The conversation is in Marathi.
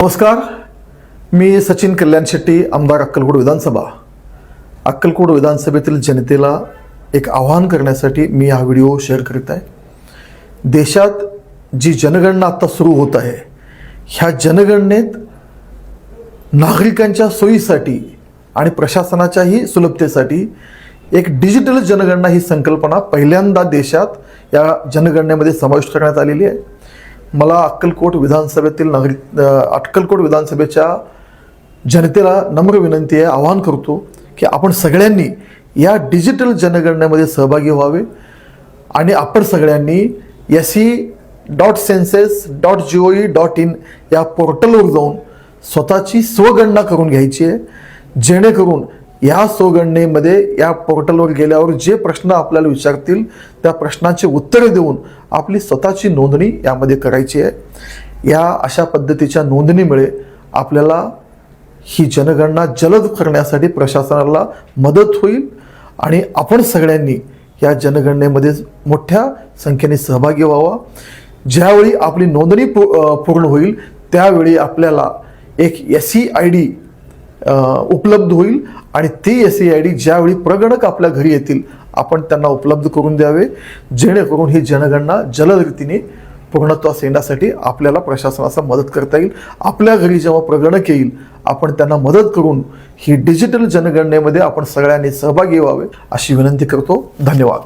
नमस्कार, मी सचिन कल्याण शेट्टी, आमदार अक्कलकोट विधानसभा. अक्कलकोट विधानसभेतील जनतेला एक आवाहन करण्यासाठी मी हा व्हिडिओ शेअर करीत आहे. देशात जी जनगणना आता सुरू होत आहे, ह्या जनगणनेत नागरिकांच्या सोयीसाठी आणि प्रशासनाच्याही सुलभतेसाठी एक डिजिटल जनगणना ही संकल्पना पहिल्यांदा देशात या जनगणनेमध्ये समाविष्ट करण्यात आलेली आहे. मला अक्कलकोट विधानसभेच्या जनतेला नम्र विनंती आहे, आवाहन करतो की आपण सगळ्यांनी या डिजिटल जनगणनेमध्ये सहभागी व्हावे आणि आपण सगळ्यांनी se.census.gov.in या पोर्टलवर जाऊन स्वतःची स्वगणना करून घ्यायची आहे, जेणेकरून या स्वगणनेमध्ये या पोर्टलवर गेल्यावर जे प्रश्न आपल्याला विचारतील त्या प्रश्नांची उत्तरे देऊन आपली स्वतःची नोंदणी यामध्ये करायची आहे. या अशा पद्धतीच्या नोंदणीमुळे आपल्याला ही जनगणना जलद करण्यासाठी प्रशासनाला मदत होईल आणि आपण सगळ्यांनी या जनगणनेमध्ये मोठ्या संख्येने सहभागी व्हावा. ज्यावेळी आपली नोंदणी पूर्ण होईल त्यावेळी आपल्याला एक SEID उपलब्ध होईल आणि ती SEID ज्यावेळी प्रगणक आपल्या घरी येतील आपण त्यांना उपलब्ध करून द्यावे, जेणेकरून ही जनगणना जलद रीतीने पूर्णत्वास येण्यासाठी आपल्याला प्रशासनाचा मदत करता येईल. आपल्या घरी जेव्हा प्रगणक येईल आपण त्यांना मदत करून ही डिजिटल जनगणनेमध्ये आपण सगळ्यांनी सहभागी व्हावे अशी विनंती करतो. धन्यवाद.